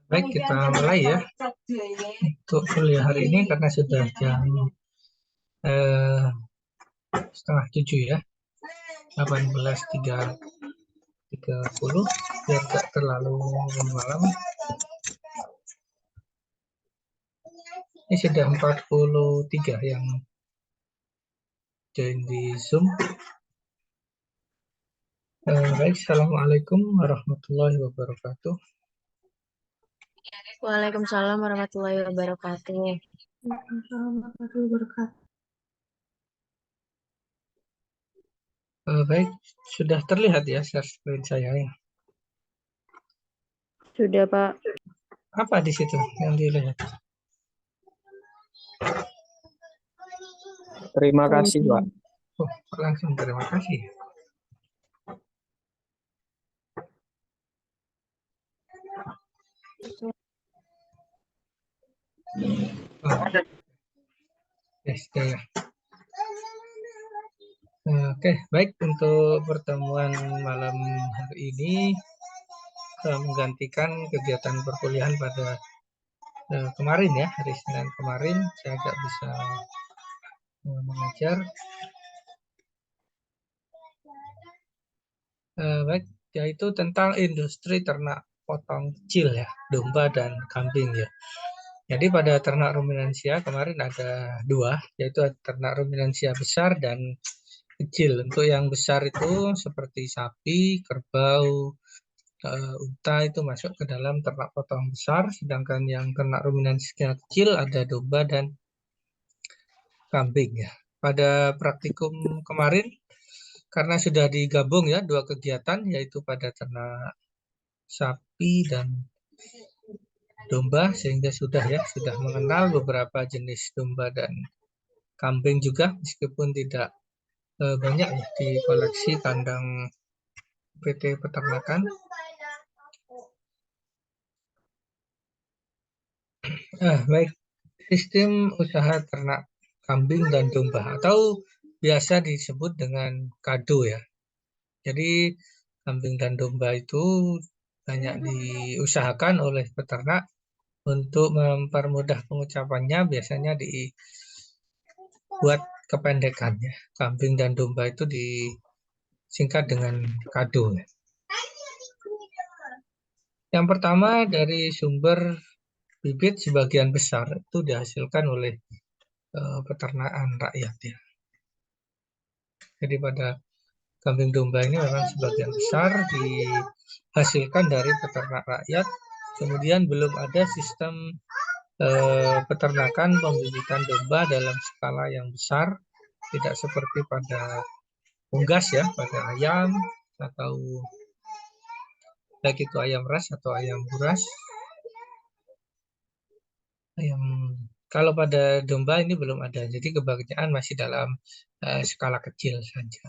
Baik, kita mulai ya untuk kuliah hari ini karena sudah jam setengah 7 ya, 18.30 biar gak terlalu malam. Ini sudah 43 yang join di Zoom. Baik, Assalamualaikum warahmatullahi wabarakatuh. Waalaikumsalam warahmatullahi wabarakatuh. Baik, sudah terlihat ya share screen saya ya. Sudah, Pak. Apa di situ yang dilihat? Terima kasih, Pak. Oh, langsung terima kasih. Ya. Oke, baik, untuk pertemuan malam hari ini menggantikan kegiatan perkuliahan pada kemarin ya, hari Senin kemarin saya agak bisa mengajar. Baik, yaitu tentang industri ternak potong kecil ya, domba dan kambing ya. Jadi pada ternak ruminansia kemarin ada dua, yaitu ternak ruminansia besar dan kecil. Untuk yang besar itu seperti sapi, kerbau, unta itu masuk ke dalam ternak potong besar, sedangkan yang ternak ruminansia kecil ada domba dan kambing ya. Pada praktikum kemarin karena sudah digabung ya dua kegiatan, yaitu pada ternak sapi dan domba, sehingga sudah mengenal beberapa jenis domba dan kambing juga, meskipun tidak banyak ya di koleksi kandang PT Peternakan. Baik, sistem usaha ternak kambing dan domba atau biasa disebut dengan kado ya. Jadi kambing dan domba itu banyak diusahakan oleh peternak untuk mempermudah pengucapannya, biasanya dibuat kependekannya. Kambing dan domba itu disingkat dengan kado ya. Yang pertama dari sumber bibit sebagian besar itu dihasilkan oleh peternakan rakyat ya. Jadi pada kambing domba ini memang sebagian besar dihasilkan dari peternak rakyat. Kemudian belum ada sistem peternakan pembibitan domba dalam skala yang besar, tidak seperti pada unggas ya, pada ayam atau baik itu ayam ras atau ayam buras. Kalau pada domba ini belum ada, jadi kebanyakan masih dalam skala kecil saja.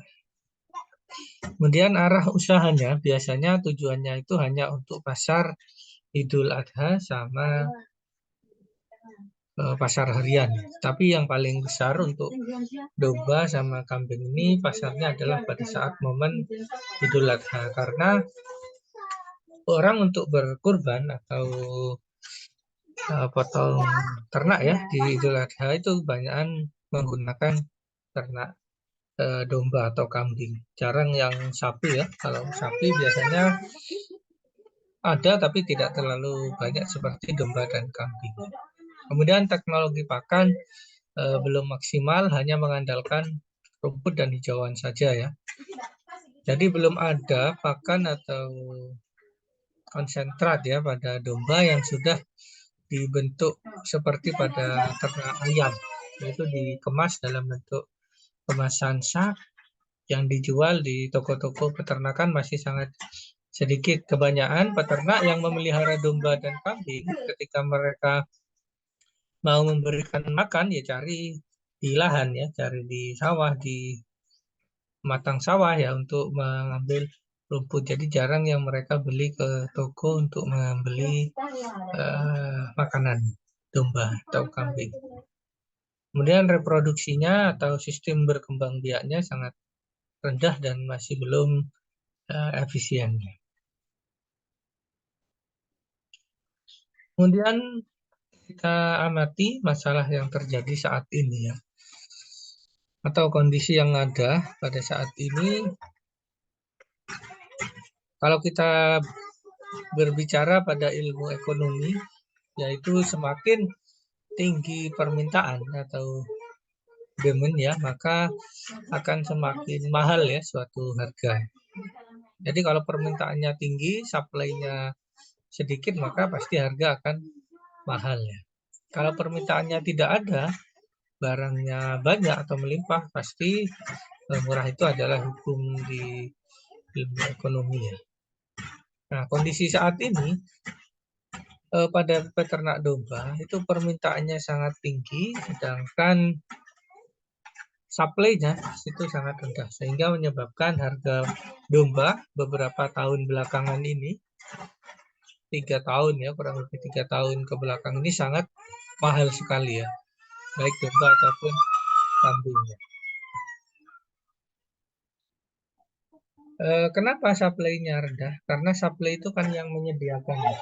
Kemudian arah usahanya biasanya tujuannya itu hanya untuk pasar Idul Adha sama pasar harian. Tapi yang paling besar untuk domba sama kambing ini pasarnya adalah pada saat momen Idul Adha, karena orang untuk berkurban atau potong ternak ya di Idul Adha itu kebanyakan menggunakan ternak domba atau kambing. Jarang yang sapi ya. Kalau sapi biasanya ada tapi tidak terlalu banyak seperti domba dan kambing. Kemudian teknologi pakan belum maksimal, hanya mengandalkan rumput dan hijauan saja ya. Jadi belum ada pakan atau konsentrat ya pada domba yang sudah dibentuk seperti pada ternak ayam, yaitu dikemas dalam bentuk kemasan sak yang dijual di toko-toko peternakan masih sangat sedikit. Kebanyakan peternak yang memelihara domba dan kambing ketika mereka mau memberikan makan ya cari di lahan ya, cari di sawah, di matang sawah ya untuk mengambil rumput. Jadi jarang yang mereka beli ke toko untuk membeli makanan domba atau kambing. Kemudian reproduksinya atau sistem berkembang biaknya sangat rendah dan masih belum efisien. Kemudian kita amati masalah yang terjadi saat ini ya, atau kondisi yang ada pada saat ini. Kalau kita berbicara pada ilmu ekonomi, yaitu semakin tinggi permintaan atau demand ya, maka akan semakin mahal ya suatu harga. Jadi kalau permintaannya tinggi, supply-nya sedikit, maka pasti harga akan mahal ya. Kalau permintaannya tidak ada, barangnya banyak atau melimpah, pasti murah. Itu adalah hukum di ilmu ekonomi ya. Nah, kondisi saat ini pada peternak domba itu permintaannya sangat tinggi, sedangkan supply-nya itu sangat rendah, sehingga menyebabkan harga domba beberapa tahun belakangan ini, 3 tahun ya, kurang lebih 3 tahun ke belakang ini sangat mahal sekali ya, baik domba ataupun kambingnya. Kenapa supply-nya rendah? Karena supply itu kan yang menyediakan ya.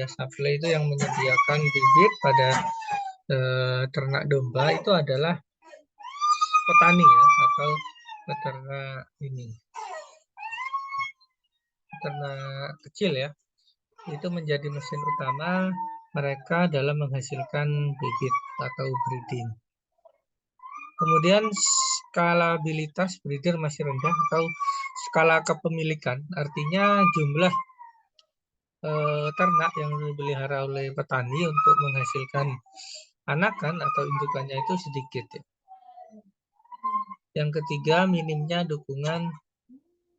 Supply itu yang menyediakan bibit pada ternak domba itu adalah petani ya, atau peternak peternak kecil ya. Itu menjadi mesin utama mereka dalam menghasilkan bibit atau breeding. Kemudian skalabilitas breeder masih rendah, atau skala kepemilikan, artinya jumlah ternak yang dipelihara oleh petani untuk menghasilkan anakan atau indukannya itu sedikit ya. Yang ketiga, minimnya dukungan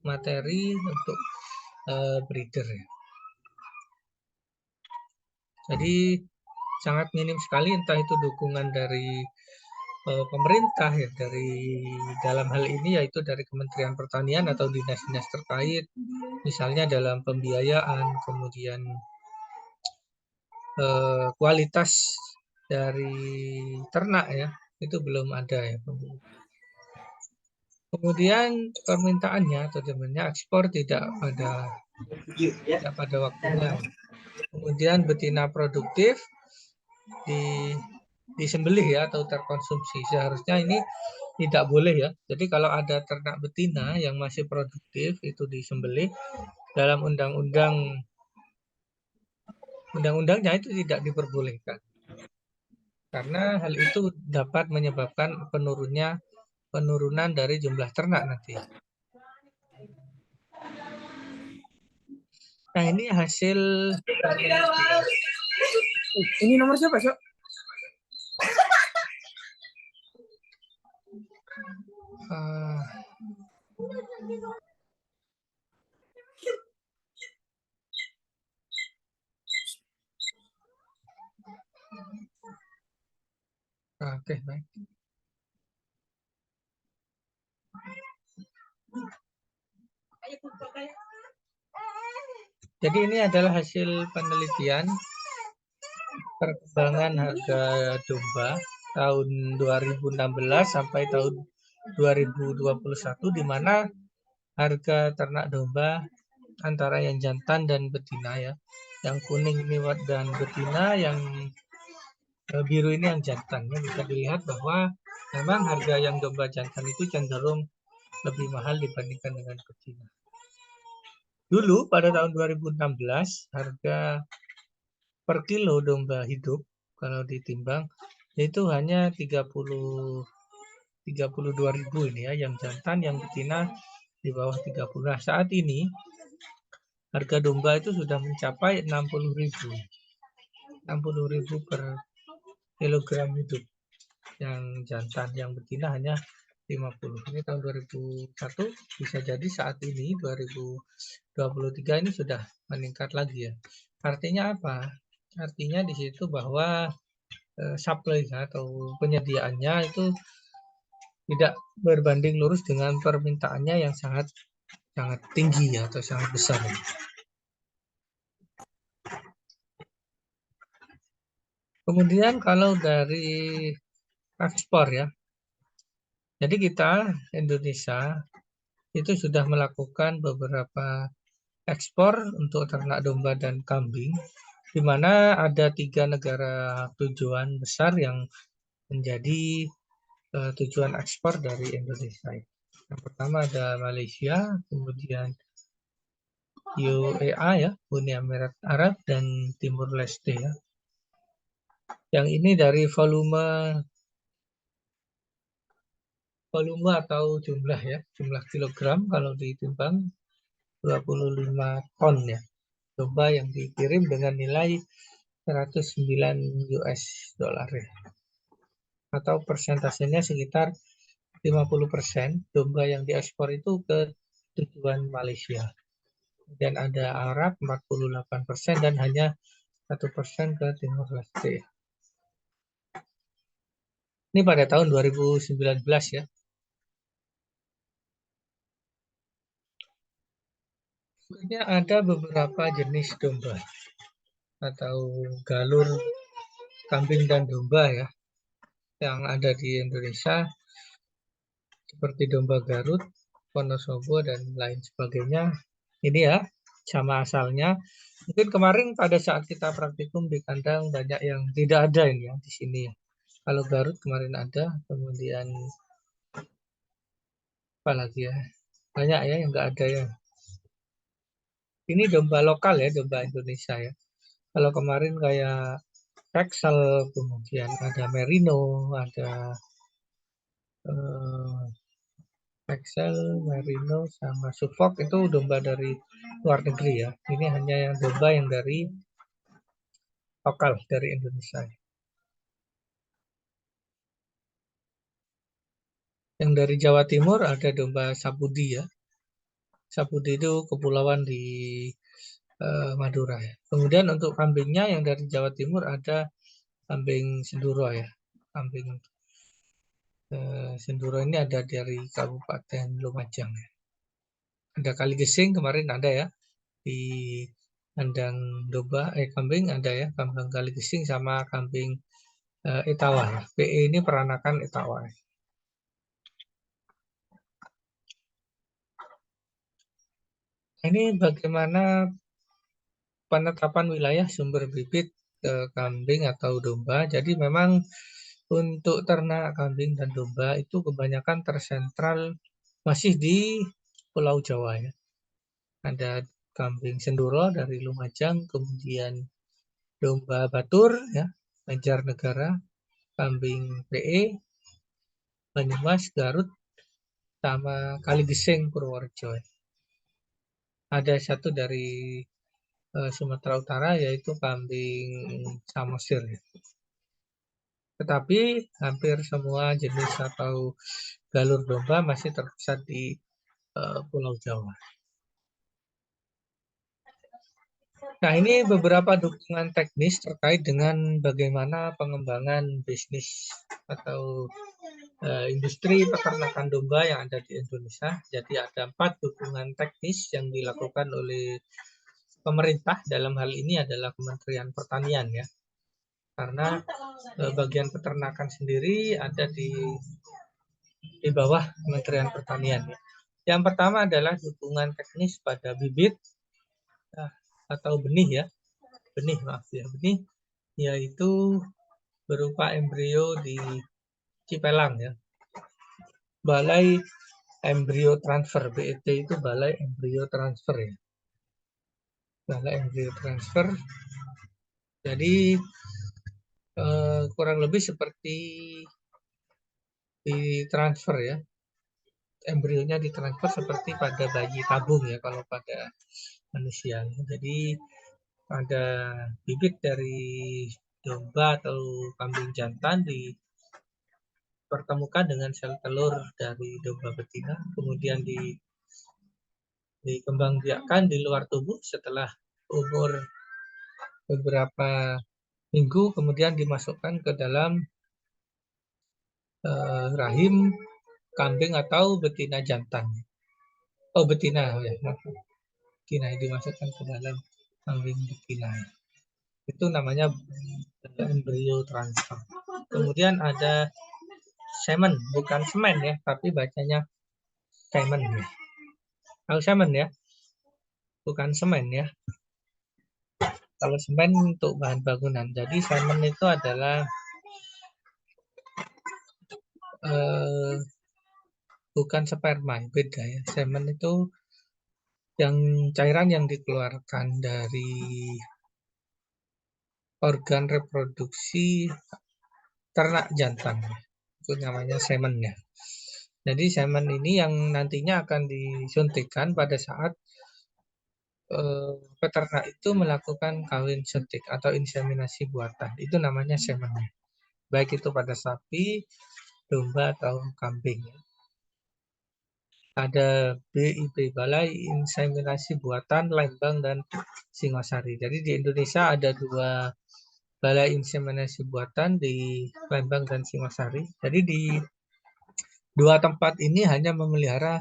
materi untuk breeder ya. Jadi sangat minim sekali, entah itu dukungan dari pemerintah ya, dari dalam hal ini yaitu dari Kementerian Pertanian atau dinas-dinas terkait, misalnya dalam pembiayaan, kemudian kualitas dari ternak ya, itu belum ada ya. Kemudian permintaannya atau demandnya, ekspor tidak pada waktunya. Kemudian betina produktif disembelih ya atau terkonsumsi. Seharusnya ini tidak boleh ya. Jadi kalau ada ternak betina yang masih produktif itu disembelih, dalam undang-undangnya itu tidak diperbolehkan. Karena hal itu dapat menyebabkan penurunan dari jumlah ternak nanti. Nah, ini hasil penelitian. Ini nomor siapa, Sok? Oke, baik. Jadi ini adalah hasil penelitian perkembangan harga domba tahun 2016 sampai tahun 2021, di mana harga ternak domba antara yang jantan dan betina ya. Yang kuning ini dan betina, yang biru ini yang jantan. Bisa dilihat bahwa memang harga yang domba jantan itu cenderung lebih mahal dibandingkan dengan betina. Dulu pada tahun 2016 harga per kilo domba hidup kalau ditimbang itu hanya 32.000 ini ya, yang jantan, yang betina di bawah 30. Nah, saat ini harga domba itu sudah mencapai 60.000 per kilogram hidup yang jantan, yang betina hanya 50. Ini tahun 2001, bisa jadi saat ini 2023 ini sudah meningkat lagi ya. Artinya apa? Artinya di situ bahwa supply atau penyediaannya itu tidak berbanding lurus dengan permintaannya yang sangat tinggi ya, atau sangat besar. Kemudian kalau dari ekspor ya, jadi kita Indonesia itu sudah melakukan beberapa ekspor untuk ternak domba dan kambing, di mana ada 3 negara tujuan besar yang menjadi tujuan ekspor dari Indonesia. Yang pertama ada Malaysia, kemudian UEA ya, Uni Emirat Arab, dan Timur Leste ya. Yang ini dari volume atau jumlah ya, jumlah kilogram kalau ditimbang 25 ton ya. Domba yang dikirim dengan nilai 109 US dollar ya. Atau persentasenya sekitar 50% domba yang diekspor itu ke tujuan Malaysia. Dan ada Arab 48% dan hanya 1% ke Timur Leste. Ini pada tahun 2019 ya. Sebenarnya ada beberapa jenis domba atau galur kambing dan domba ya yang ada di Indonesia, seperti domba Garut, Wonosobo, dan lain sebagainya. Ini ya, sama asalnya. Mungkin kemarin pada saat kita praktikum di kandang banyak yang tidak ada ini ya di sini. Kalau Garut kemarin ada, kemudian apa lagi ya? Banyak ya yang nggak ada ya. Ini domba lokal ya, domba Indonesia ya. Kalau kemarin kayak Texel, kemudian ada Merino, ada Texel, Merino, sama Suffolk itu domba dari luar negeri ya. Ini hanya yang domba yang dari lokal dari Indonesia. Yang dari Jawa Timur ada domba Sapudi ya. Sapudi itu kepulauan di Madura ya. Kemudian untuk kambingnya yang dari Jawa Timur ada kambing Senduro ya. Kambing Senduro ini ada dari Kabupaten Lumajang ya. Ada Kaligesing kemarin ada ya di kandang domba kambing ada ya, kambing Kaligesing sama kambing Etawa ya. PE ini peranakan Etawa. Ini bagaimana penetapan wilayah sumber bibit kambing atau domba. Jadi memang untuk ternak kambing dan domba itu kebanyakan tersentral masih di Pulau Jawa ya. Ada kambing Senduro dari Lumajang, kemudian domba Batur ya, Banjarnegara, kambing PE, Banyumas, Garut, sama Kaligesing, Purworejo. Ada satu dari Sumatera Utara yaitu kambing Samosir. Tetapi hampir semua jenis atau galur domba masih terpusat di Pulau Jawa. Nah, ini beberapa dukungan teknis terkait dengan bagaimana pengembangan bisnis atau industri peternakan domba yang ada di Indonesia. Jadi ada 4 dukungan teknis yang dilakukan oleh pemerintah, dalam hal ini adalah Kementerian Pertanian ya. Karena bagian peternakan sendiri ada di bawah Kementerian Pertanian ya. Yang pertama adalah dukungan teknis pada bibit atau benih ya. Benih yaitu berupa embrio di Cipelang ya. Balai Embrio Transfer, BET itu Balai Embrio Transfer ya. Balai Embrio Transfer. Jadi kurang lebih seperti ditransfer ya. Embrionya ditransfer seperti pada bayi tabung ya kalau pada manusia. Jadi ada bibit dari domba atau kambing jantan dipertemukan dengan sel telur dari domba betina, kemudian dikembangbiakkan di luar tubuh setelah umur beberapa minggu, kemudian dimasukkan ke dalam rahim kambing atau betina jantan. Betina ya. Betina dimasukkan ke dalam kambing betina. Itu namanya embrio transfer. Kemudian ada semen, bukan semen ya, tapi bacanya semen ya. Tahu semen ya? bukan semen ya. Kalau semen untuk bahan bangunan. Jadi semen itu adalah bukan sperma, beda ya. Semen itu yang cairan yang dikeluarkan dari organ reproduksi ternak jantan. Itu namanya semen ya. Jadi semen ini yang nantinya akan disuntikkan pada saat peternak itu melakukan kawin suntik atau inseminasi buatan. Itu namanya semennya. Baik itu pada sapi, domba atau kambing. Ada BIP, Balai Inseminasi Buatan Lembang dan Singosari. Jadi di Indonesia ada 2 balai inseminasi buatan di Lembang dan Singosari. Jadi di 2 tempat ini hanya memelihara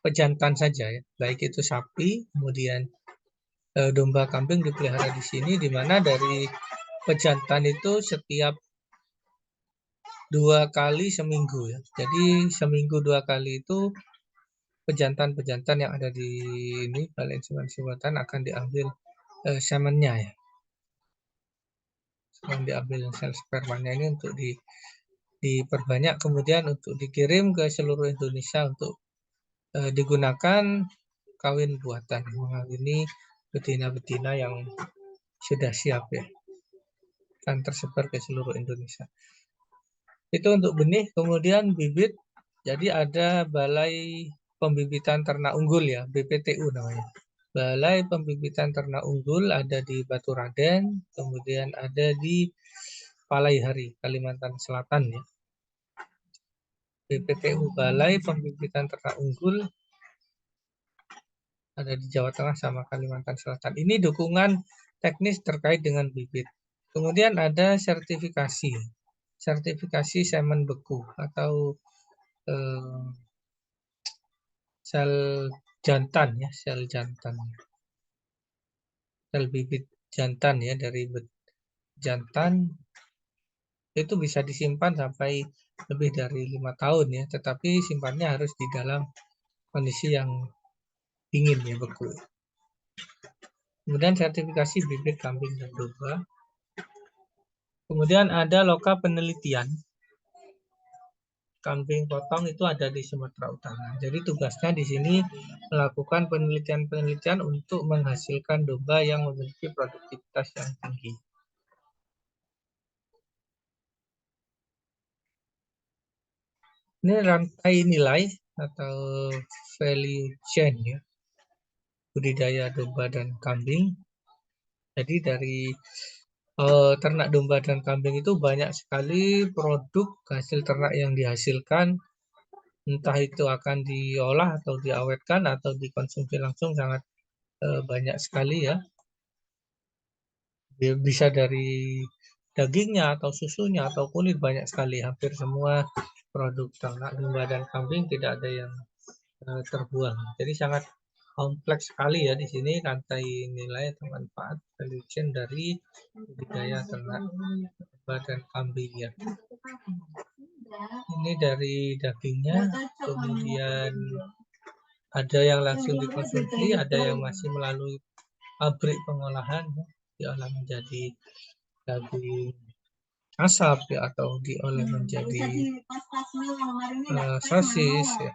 pejantan saja ya. Baik itu sapi, kemudian domba, kambing dipelihara di sini, di mana dari pejantan itu setiap 2 kali seminggu ya. Jadi seminggu 2 kali itu pejantan-pejantan yang ada di ini balai inseminasi buatan akan diambil semennya ya. Yang diambil sel spermanya ini untuk diperbanyak, kemudian untuk dikirim ke seluruh Indonesia untuk digunakan kawin buatan, mengawini betina-betina yang sudah siap ya, akan tersebar ke seluruh Indonesia. Itu untuk benih. Kemudian bibit, jadi ada Balai Pembibitan Ternak Unggul ya, BPTU namanya. Balai Pembibitan Ternak Unggul ada di Baturaden, kemudian ada di Palaihari, Kalimantan Selatan ya. BPTU, Balai Pembibitan Ternak Unggul, ada di Jawa Tengah sama Kalimantan Selatan. Ini dukungan teknis terkait dengan bibit. Kemudian ada sertifikasi. Sertifikasi semen beku atau sel jantan ya, sel jantan. Sel bibit jantan ya, dari jantan itu bisa disimpan sampai lebih dari 5 tahun ya, tetapi simpannya harus di dalam kondisi yang dingin ya, beku. Kemudian sertifikasi bibit kambing dan domba. Kemudian ada loka penelitian. Kambing potong itu ada di Sumatera Utara. Jadi tugasnya di sini melakukan penelitian-penelitian untuk menghasilkan domba yang memiliki produktivitas yang tinggi. Ini rantai nilai atau value chain ya, budidaya domba dan kambing. Jadi dari ternak domba dan kambing itu banyak sekali produk hasil ternak yang dihasilkan, entah itu akan diolah atau diawetkan atau dikonsumsi langsung, sangat banyak sekali ya. Bisa dari dagingnya atau susunya atau kulit, banyak sekali. Hampir semua produk ternak domba dan kambing tidak ada yang terbuang. Jadi sangat kompleks sekali ya di sini rantai nilai atau manfaat value chain dari budidaya ternak domba dan kambing ya. Ini dari dagingnya, kemudian ada yang langsung dikonsumsi, ada yang masih melalui pabrik pengolahan ya, diolah menjadi daging asap ya, atau diolah menjadi sosis ya,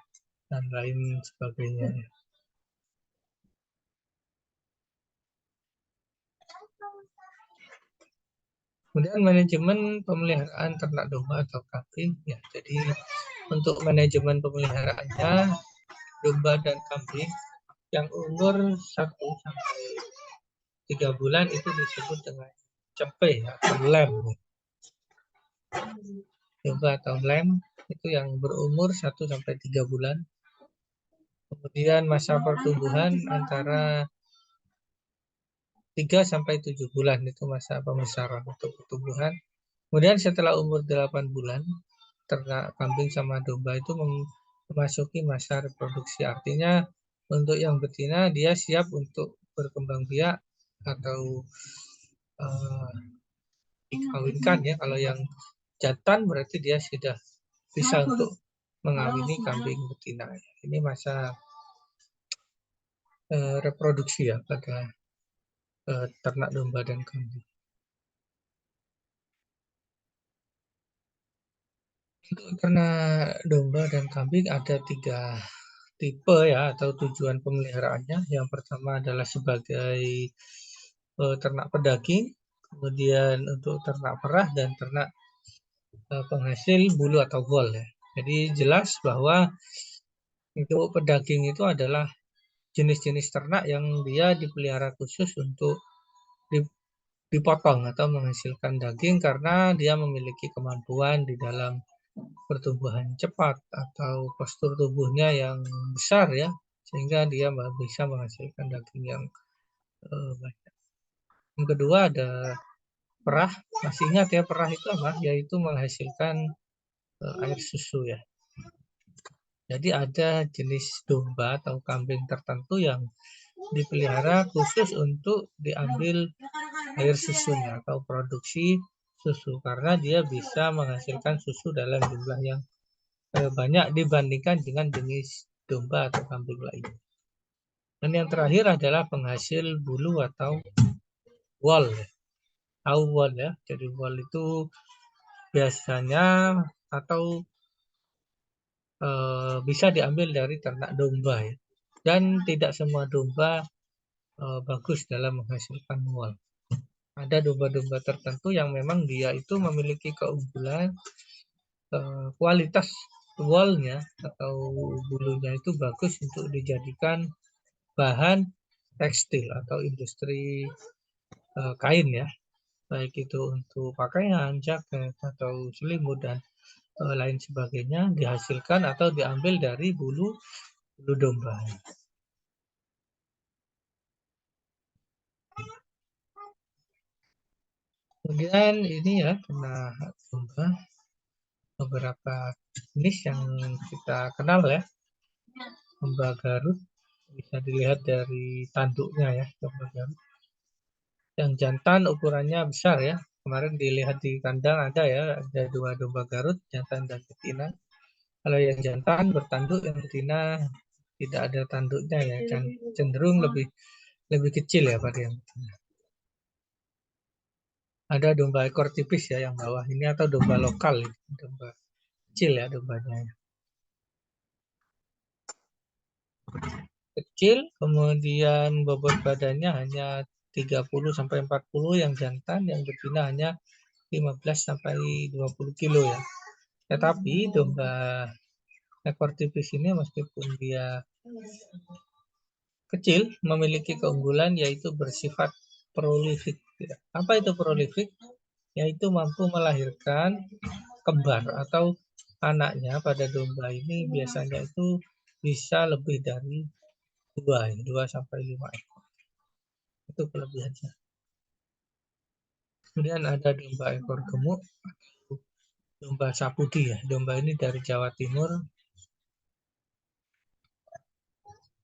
dan lain sebagainya ya. Kemudian manajemen pemeliharaan ternak domba atau kambing ya. Jadi untuk manajemen pemeliharaannya, domba dan kambing yang umur 1 sampai 3 bulan itu disebut dengan cempe atau lem. Domba atau lem itu yang berumur 1 sampai 3 bulan. Kemudian masa pertumbuhan antara 3 sampai 7 bulan itu masa pembesaran untuk pertumbuhan. Kemudian setelah umur 8 bulan, ternak kambing sama domba itu memasuki masa reproduksi. Artinya untuk yang betina dia siap untuk berkembang biak atau dikawinkan ya. Kalau yang jantan berarti dia sudah bisa untuk mengawini kambing betina. Ini masa reproduksi ya pada ternak domba dan kambing. Untuk ternak domba dan kambing ada 3 tipe ya atau tujuan pemeliharaannya. Yang pertama adalah sebagai ternak pedaging, kemudian untuk ternak perah dan ternak penghasil bulu atau wol ya. Jadi jelas bahwa untuk pedaging itu adalah jenis-jenis ternak yang dia dipelihara khusus untuk dipotong atau menghasilkan daging karena dia memiliki kemampuan di dalam pertumbuhan cepat atau postur tubuhnya yang besar ya, sehingga dia bisa menghasilkan daging yang banyak. Yang kedua ada perah. Masih ingat ya perah itu apa? Yaitu menghasilkan air susu ya. Jadi ada jenis domba atau kambing tertentu yang dipelihara khusus untuk diambil air susunya atau produksi susu karena dia bisa menghasilkan susu dalam jumlah yang banyak dibandingkan dengan jenis domba atau kambing lain. Dan yang terakhir adalah penghasil bulu atau wol. Tahu wol ya. Jadi wol itu biasanya atau bisa diambil dari ternak domba ya. Dan tidak semua domba bagus dalam menghasilkan wol. Ada domba-domba tertentu yang memang dia itu memiliki keunggulan kualitas wolnya atau bulunya itu bagus untuk dijadikan bahan tekstil atau industri kain ya, baik itu untuk pakaian, jaket atau selimut dan lain sebagainya dihasilkan atau diambil dari bulu domba. Kemudian ini ya ternak domba, beberapa jenis yang kita kenal ya. Domba Garut bisa dilihat dari tanduknya ya, domba Garut. Yang jantan ukurannya besar ya. Kemarin dilihat di kandang ada ya, ada 2 domba Garut, jantan dan betina. Kalau yang jantan bertanduk, yang betina tidak ada tanduknya ya, cenderung lebih kecil ya pada yang betina. Ada domba ekor tipis ya yang bawah ini atau domba lokal, domba kecil ya dombanya. Kecil, kemudian bobot badannya hanya 30 sampai 40 yang jantan, yang betina hanya 15 sampai 20 kilo ya. Tetapi domba ekor tipis ini meskipun dia kecil memiliki keunggulan yaitu bersifat prolifik. Apa itu prolifik? Yaitu mampu melahirkan kembar atau anaknya pada domba ini biasanya itu bisa lebih dari 2 sampai 5 ekor. Itu kelebihannya. Kemudian ada domba ekor gemuk, domba sapudi ya. Domba ini dari Jawa Timur.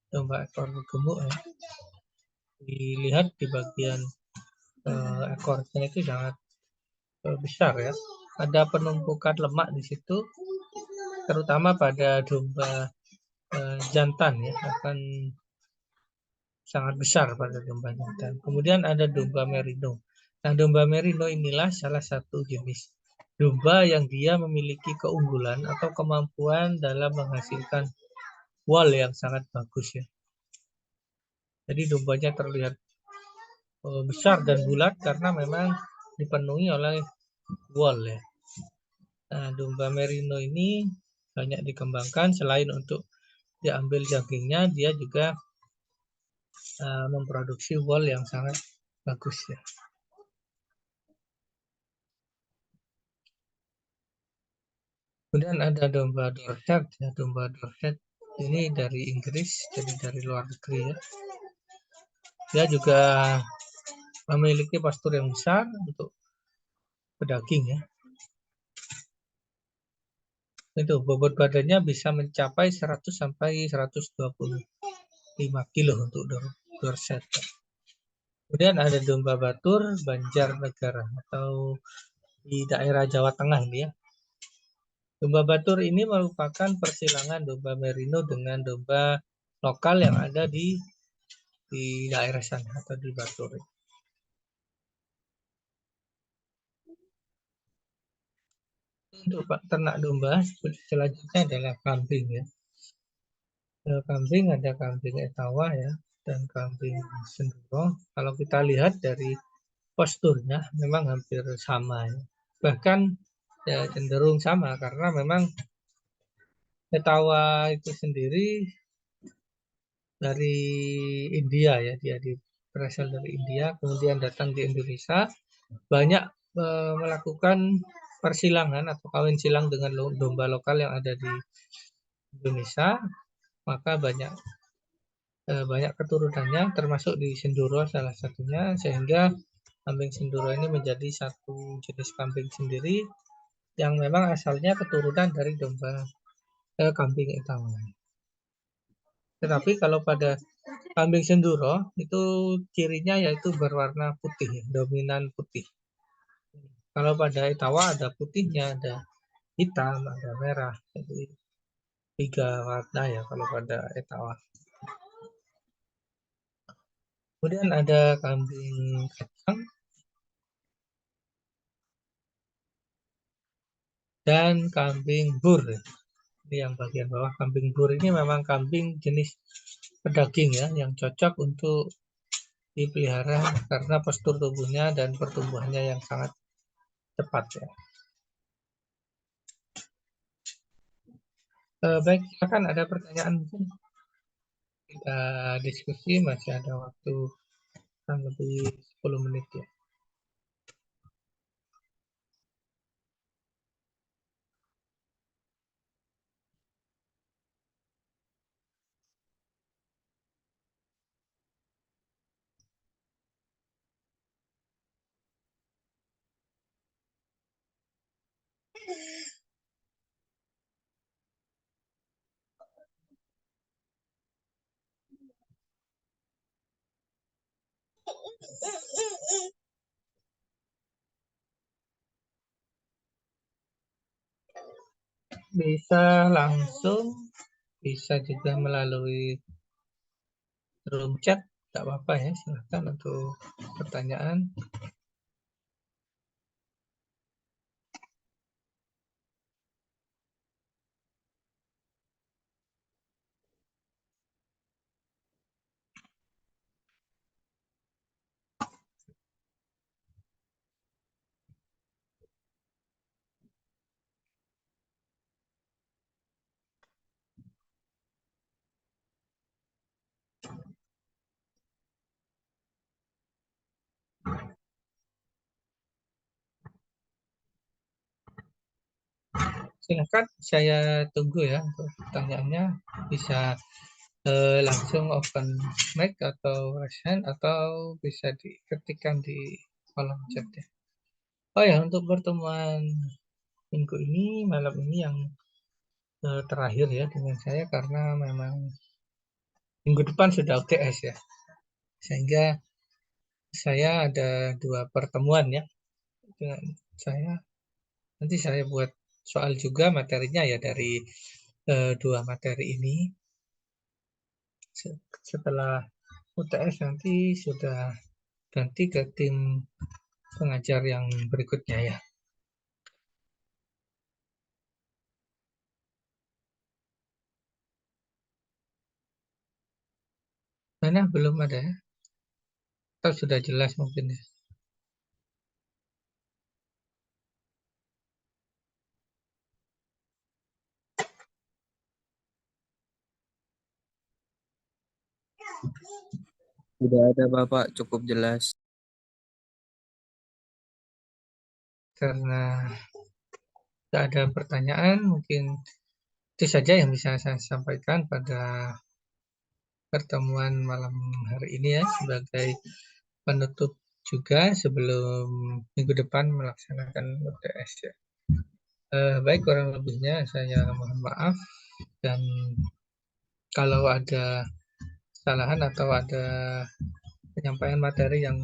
Domba ekor gemuk ya. Dilihat di bagian ekornya itu sangat besar ya. Ada penumpukan lemak di situ, terutama pada domba jantan ya, akan sangat besar pada domba jantan. Kemudian ada domba merino. Nah, domba merino inilah salah satu jenis domba yang dia memiliki keunggulan atau kemampuan dalam menghasilkan wol yang sangat bagus ya. Jadi dombanya terlihat besar dan bulat karena memang dipenuhi oleh wol ya. Nah, domba merino ini banyak dikembangkan selain untuk diambil dagingnya, dia juga memproduksi wol yang sangat bagus ya. Kemudian ada domba Dorset ya, domba Dorset ini dari Inggris, jadi dari luar negeri ya. Dia juga memiliki postur yang besar untuk pedaging ya. Itu bobot badannya bisa mencapai 100 sampai 125 kilo untuk Dorset. Kemudian ada domba Batur Banjarnegara atau di daerah Jawa Tengah ini ya. Domba Batur ini merupakan persilangan domba merino dengan domba lokal yang ada di di daerah sana atau di Baturi. Untuk ternak domba selanjutnya adalah kambing ya. Kambing ada kambing Etawa ya dan kambing Senduro. Kalau kita lihat dari posturnya memang hampir sama ya. Bahkan ya cenderung sama karena memang Etawa itu sendiri dari India ya, dia berasal dari India, kemudian datang di Indonesia, banyak melakukan persilangan atau kawin silang dengan domba lokal yang ada di Indonesia, maka banyak keturunannya, termasuk di Senduro salah satunya, sehingga kambing Senduro ini menjadi satu jenis kambing sendiri yang memang asalnya keturunan dari domba kambing Etawa. Tetapi kalau pada kambing Senduro itu cirinya yaitu berwarna putih, dominan putih. Kalau pada Etawa ada putihnya, ada hitam, ada merah. Jadi 3 warna ya kalau pada Etawa. Kemudian ada kambing kacang dan kambing bur. Ini yang bagian bawah. Kambing bur ini memang kambing jenis pedaging ya, yang cocok untuk dipelihara karena postur tubuhnya dan pertumbuhannya yang sangat cepat ya. Baik, silakan ada pertanyaan mungkin. Kita diskusi, masih ada waktu kurang lebih 10 menit ya. Bisa langsung, bisa juga melalui room chat, tidak apa-apa ya, silahkan untuk pertanyaan. Silahkan, saya tunggu ya untuk pertanyaannya. Bisa langsung open mic atau raise hand atau bisa diketikkan di kolom chat ya. Oh ya, untuk pertemuan minggu ini, malam ini yang terakhir ya dengan saya karena memang minggu depan sudah UTS ya. Sehingga saya ada 2 pertemuan ya dengan saya. Nanti saya buat soal juga materinya ya dari 2 materi ini. Setelah UTS nanti sudah ganti ke tim pengajar yang berikutnya ya. Mana belum ada ya? Atau sudah jelas mungkin ya. Sudah ada Bapak, cukup jelas. Karena tidak ada pertanyaan, mungkin itu saja yang bisa saya sampaikan pada pertemuan malam hari ini ya, sebagai penutup juga sebelum minggu depan melaksanakan UTS ya. Baik, kurang lebihnya saya mohon maaf, dan kalau ada kesalahan atau ada penyampaian materi yang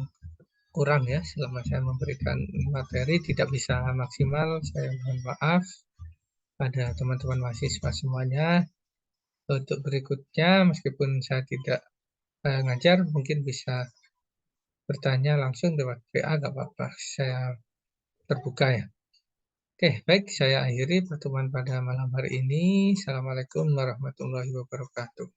kurang ya selama saya memberikan materi tidak bisa maksimal, saya mohon maaf pada teman-teman mahasiswa semuanya. Untuk berikutnya, meskipun saya tidak ngajar mungkin bisa bertanya langsung lewat WA, nggak apa-apa. Saya terbuka ya. Oke, baik. Saya akhiri pertemuan pada malam hari ini. Assalamualaikum warahmatullahi wabarakatuh.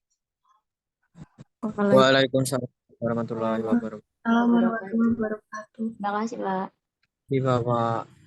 Waalaikumsalam warahmatullahi wabarakatuh. Waalaikumsalam warahmatullahi wabarakatuh. Terima kasih, Pak. Di Bapak.